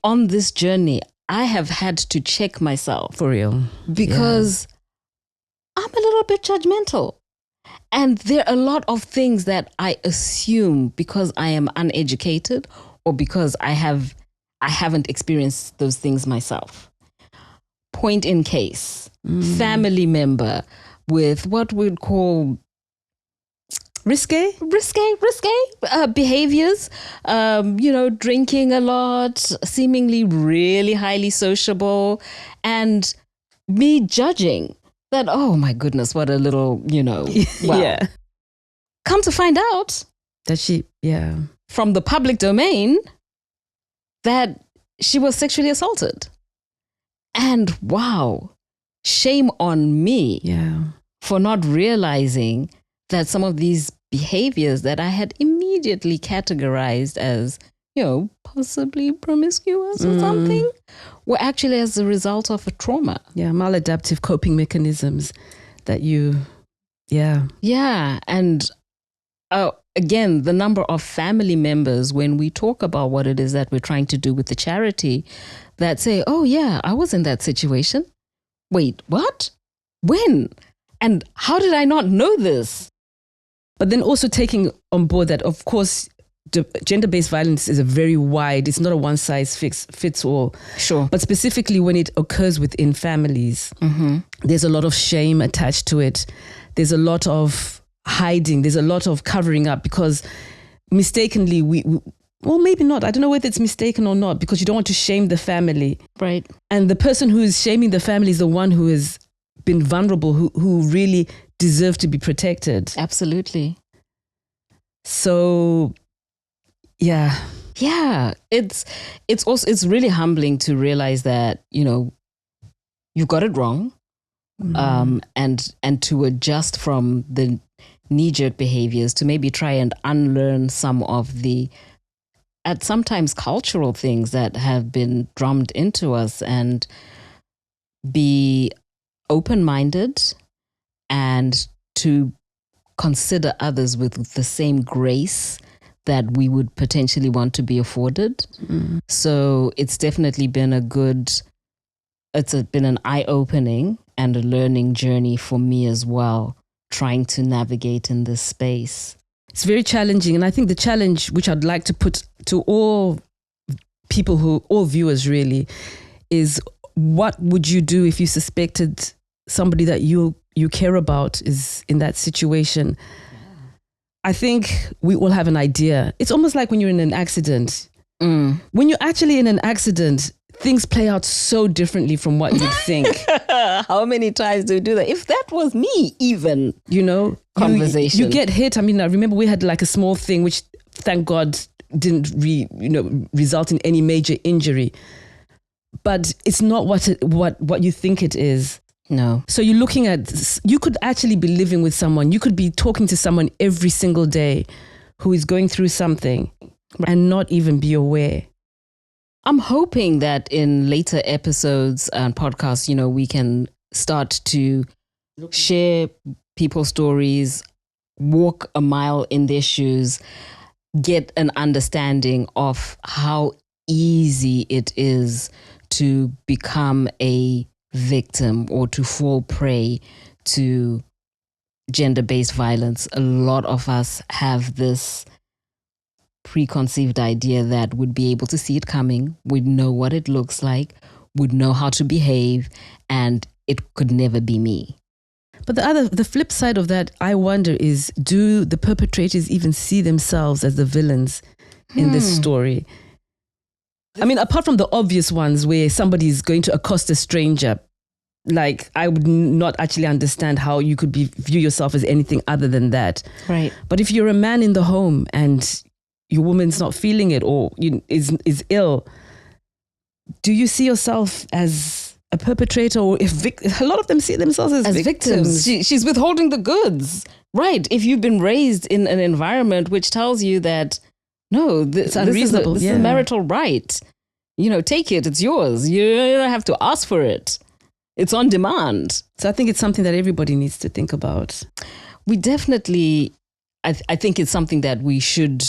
on this journey, I have had to check myself. For real. Because I'm a little bit judgmental. And there are a lot of things that I assume because I am uneducated or because I haven't experienced those things myself. Point in case, family member with what we'd call risque behaviors, drinking a lot, seemingly really highly sociable, and me judging that, oh my goodness, what a little, wow. Yeah. Come to find out that from the public domain, that she was sexually assaulted. And wow, shame on me for not realizing that some of these behaviors that I had immediately categorized as, possibly promiscuous or something, were actually as a result of a trauma. Yeah, maladaptive coping mechanisms that Yeah, and again, the number of family members, when we talk about what it is that we're trying to do with the charity, that say, oh yeah, I was in that situation. Wait, what? When? And how did I not know this? But then also taking on board that, of course, gender-based violence is it's not a one-size-fits all. Sure. But specifically when it occurs within families, there's a lot of shame attached to it. There's a lot of hiding. There's a lot of covering up because mistakenly well, maybe not. I don't know whether it's mistaken or not because you don't want to shame the family. Right. And the person who is shaming the family is the one who has been vulnerable, who really deserve to be protected. Absolutely. So, yeah. It's really humbling to realize that you got it wrong, and to adjust from the knee-jerk behaviors to maybe try and unlearn some of the sometimes cultural things that have been drummed into us and be open-minded and to consider others with the same grace that we would potentially want to be afforded. So it's definitely been a good it's been an eye-opening and a learning journey for me as well, trying to navigate in this space. It's very challenging. And I think the challenge, which I'd like to put to all people all viewers really, is what would you do if you suspected somebody that you care about is in that situation? I think we all have an idea. It's almost like when you're in an accident. When you're actually in an accident, things play out so differently from what you think. How many times do we do that? If that was me, even, conversation. You get hit. I mean, I remember we had like a small thing, which thank God didn't result in any major injury. But it's not what you think it is. No. So you're looking at, you could actually be living with someone. You could be talking to someone every single day who is going through something and not even be aware. I'm hoping that in later episodes and podcasts, we can start to share people's stories, walk a mile in their shoes, get an understanding of how easy it is to become a victim or to fall prey to gender-based violence. A lot of us have this preconceived idea that we'd be able to see it coming, we'd know what it looks like, would know how to behave, and it could never be me. But the flip side of that, I wonder, is do the perpetrators even see themselves as the villains in this story? I mean, apart from the obvious ones where somebody is going to accost a stranger, like I would not actually understand how you could view yourself as anything other than that. Right. But if you're a man in the home and your woman's not feeling it or is ill, do you see yourself as a perpetrator, or a lot of them see themselves as victims? She's withholding the goods. Right. If you've been raised in an environment which tells you that, no, this is a marital right. Take it. It's yours. You don't have to ask for it. It's on demand. So I think it's something that everybody needs to think about. We definitely, I think it's something that we should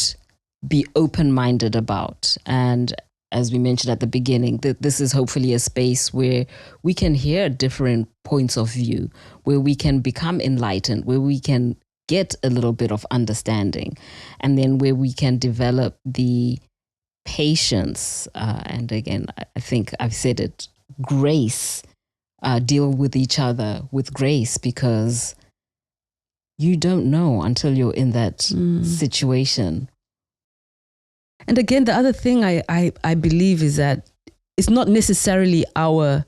be open-minded about. And as we mentioned at the beginning, this is hopefully a space where we can hear different points of view, where we can become enlightened, where we can get a little bit of understanding, and then where we can develop the patience. And again, I think I've said it, grace, deal with each other with grace, because you don't know until you're in that situation. And again, the other thing I believe is that it's not necessarily our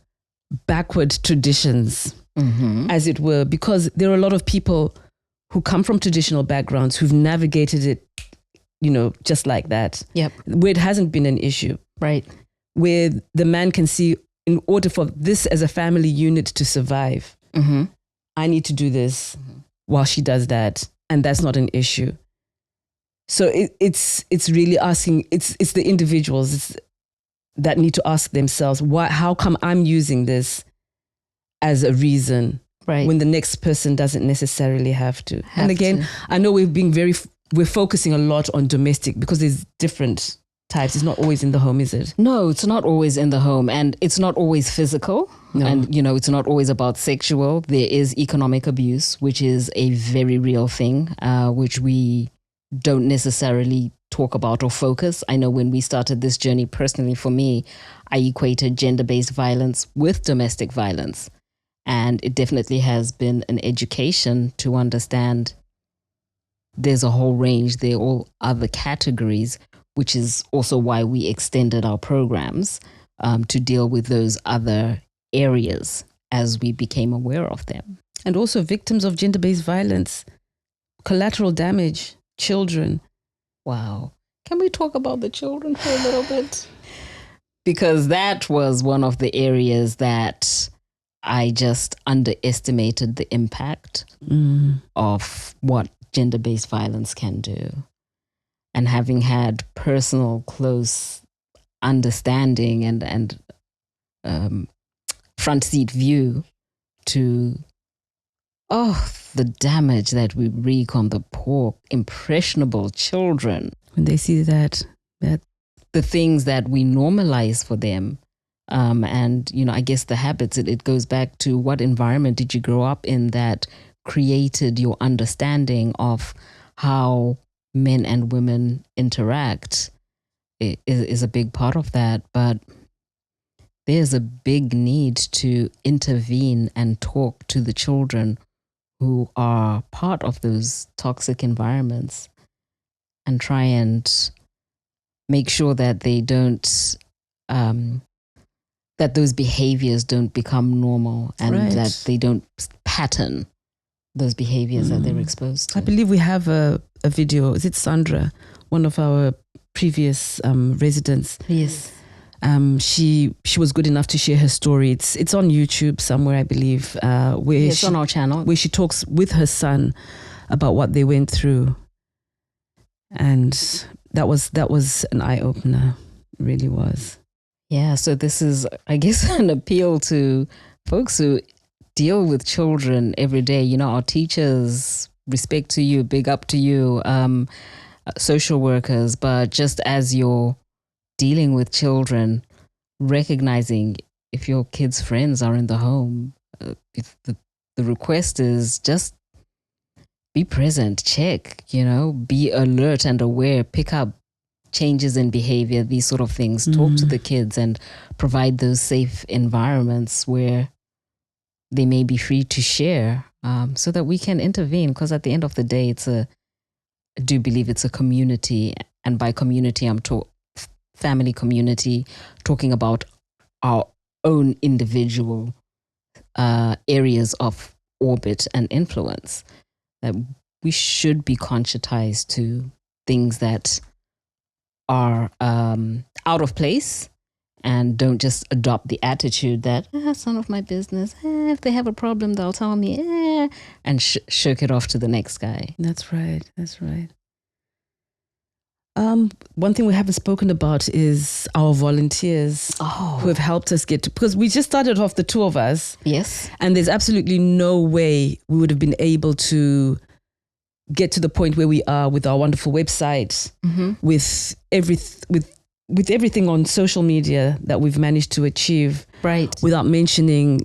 backward traditions, as it were, because there are a lot of people who come from traditional backgrounds who've navigated it, just like that. Yep. Where it hasn't been an issue. Right. Where the man can see, in order for this as a family unit to survive, I need to do this while she does that. And that's not an issue. So it's really asking, it's the individuals that need to ask themselves, how come I'm using this as a reason, right, when the next person doesn't necessarily have to. And again, I know we're focusing a lot on domestic because there's different types. It's not always in the home, is it? No, it's not always in the home, and it's not always physical. No. And, it's not always about sexual. There is economic abuse, which is a very real thing, which we don't necessarily talk about or focus. I know when we started this journey, personally for me, I equated gender-based violence with domestic violence. And it definitely has been an education to understand there's a whole range, there are all other categories, which is also why we extended our programs to deal with those other areas as we became aware of them. And also victims of gender-based violence, collateral damage, children. Wow. Can we talk about the children for a little bit? Because that was one of the areas that I just underestimated the impact of what gender-based violence can do. And having had personal, close understanding and front seat view to the damage that we wreak on the poor, impressionable children. When they see that the things that we normalize for them And, I guess the habits, it goes back to what environment did you grow up in that created your understanding of how men and women interact is a big part of that. But there's a big need to intervene and talk to the children who are part of those toxic environments and try and make sure that they don't, that those behaviors don't become normal and that they don't pattern those behaviors that they're exposed to. I believe we have a video. Is it Sandra, one of our previous residents? Yes. She was good enough to share her story. It's on YouTube somewhere, I believe. It's on our channel. Where she talks with her son about what they went through. And that was an eye-opener. It really was. Yeah, so this is, I guess, an appeal to folks who deal with children every day. Our teachers, respect to you, big up to you, social workers, but just as you're dealing with children, recognizing if your kids' friends are in the home, if the request is just be present, check, be alert and aware, pick up changes in behavior, these sort of things, talk to the kids and provide those safe environments where they may be free to share, so that we can intervene. Because at the end of the day, I do believe it's a community. And by community, I'm family community, talking about our own individual areas of orbit and influence, that we should be conscientized to things that are out of place, and don't just adopt the attitude that it's none of my business. If they have a problem, they'll tell me, and shirk it off to the next guy. That's right. One thing we haven't spoken about is our volunteers who have helped us because we just started off, the two of us. Yes. And there's absolutely no way we would have been able to get to the point where we are with our wonderful website, with everything on social media that we've managed to achieve, right, without mentioning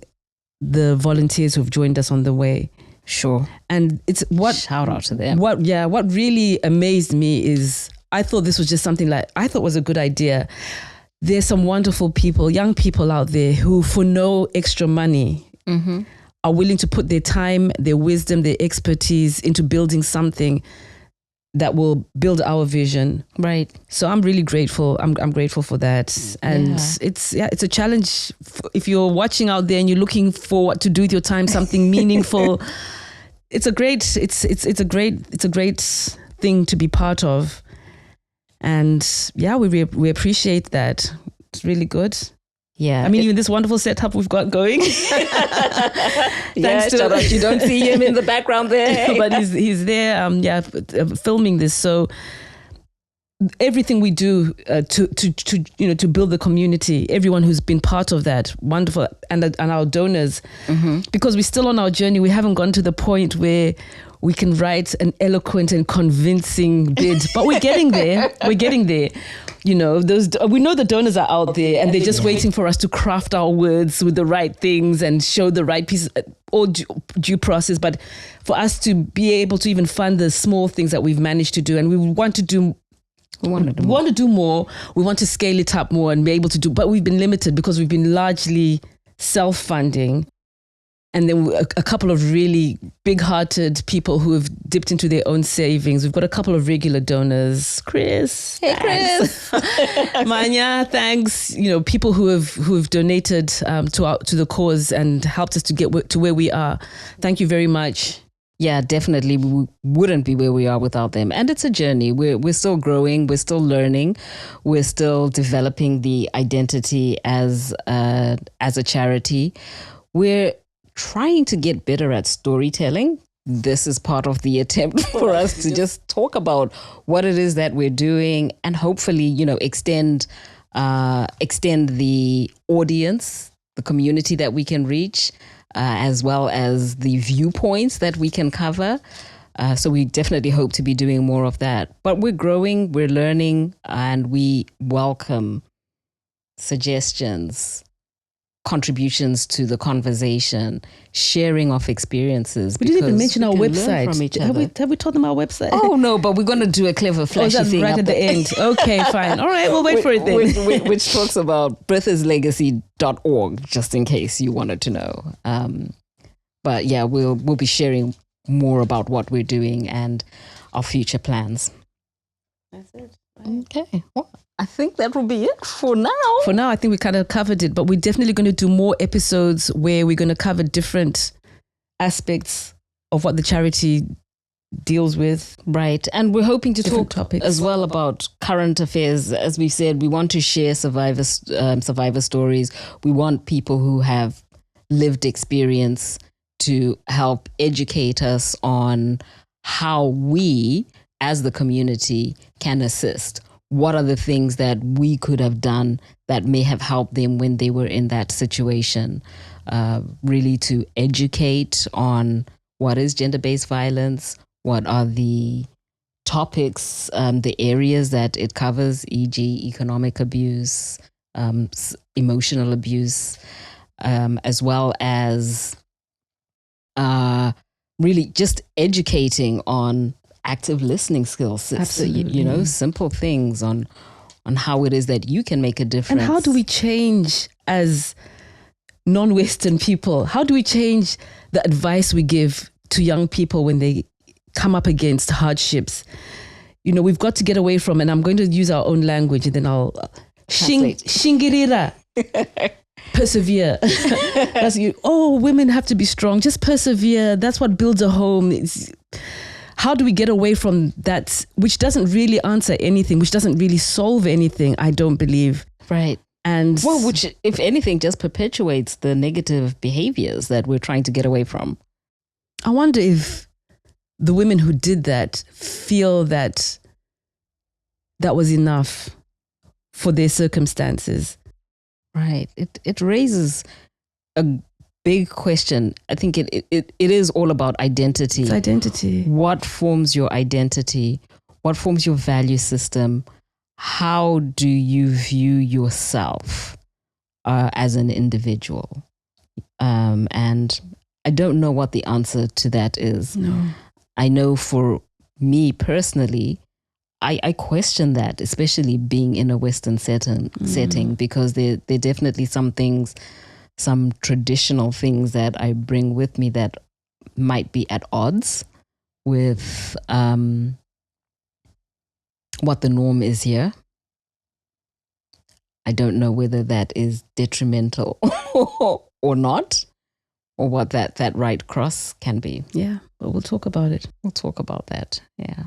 the volunteers who've joined us on the way. Sure. And it's shout out to them. What really amazed me is I thought this was just something I thought was a good idea. There's some wonderful people, young people out there who, for no extra money, are willing to put their time, their wisdom, their expertise into building something that will build our vision. Right. So I'm really grateful. I'm grateful for that. And it's a challenge. If you're watching out there and you're looking for what to do with your time, something meaningful, it's a great thing to be part of. And we appreciate that. It's really good. Yeah. I mean, even this wonderful setup we've got going. Thanks to you don't see him in the background there. But he's there, filming this. So everything we do to build the community, everyone who's been part of that, wonderful, and our donors, because we're still on our journey. We haven't gone to the point where we can write an eloquent and convincing bid, but we're getting there. We know the donors are out there, and they're just waiting for us to craft our words with the right things and show the right pieces, all due process. But for us to be able to even fund the small things that we've managed to do, and we want to do. We want to do more. We want to scale it up more and be able to do, but we've been limited because we've been largely self-funding. And then a couple of really big-hearted people who have dipped into their own savings. We've got a couple of regular donors. Chris. Hey, thanks. Chris. Manya, thanks. People who have donated to the cause and helped us to get to where we are. Thank you very much. Yeah, definitely. We wouldn't be where we are without them. And it's a journey. We're still growing. We're still learning. We're still developing the identity as a charity. We're trying to get better at storytelling. This is part of the attempt for us to just talk about what it is that we're doing, and hopefully, extend the audience, the community that we can reach, as well as the viewpoints that we can cover. So we definitely hope to be doing more of that. But we're growing, we're learning, and we welcome suggestions, contributions to the conversation, sharing of experiences. We didn't even mention our website. Have we told them our website? Oh, no, but we're going to do a clever flashy thing right at the end. Okay, fine. All right, we'll wait for it then. Which talks about berthaslegacy.org, just in case you wanted to know. But yeah, we'll be sharing more about what we're doing and our future plans. That's it. Okay. Well, I think that will be it for now. For now, I think we kind of covered it, but we're definitely going to do more episodes where we're going to cover different aspects of what the charity deals with. Right. And we're hoping to Different talk topics. as well about current affairs. As we said, we want to share survivor stories. We want people who have lived experience to help educate us on how we, as the community, can assist. What are the things that we could have done that may have helped them when they were in that situation? Really to educate on what is gender-based violence, what are the topics, the areas that it covers, e.g. economic abuse, emotional abuse, as well as really just educating on active listening skills. Absolutely. Simple things on how it is that you can make a difference. And how do we change as non-Western people? How do we change the advice we give to young people when they come up against hardships? We've got to get away from, and I'm going to use our own language and then I'll shingirira. Persevere. That's you. Oh, women have to be strong. Just persevere. That's what builds a home. How do we get away from that, which doesn't really answer anything, which doesn't really solve anything, I don't believe. Right. And which, if anything, just perpetuates the negative behaviors that we're trying to get away from. I wonder if the women who did that feel that that was enough for their circumstances. Right. It raises a big question. I think it is all about identity. It's identity. What forms your identity? What forms your value system? How do you view yourself as an individual? And I don't know what the answer to that is. No. I know for me personally, I question that, especially being in a Western setting, because there are definitely some things, some traditional things that I bring with me that might be at odds with what the norm is here. I don't know whether that is detrimental or not, or what that right cross can be. Yeah, but we'll talk about it. We'll talk about that. Yeah.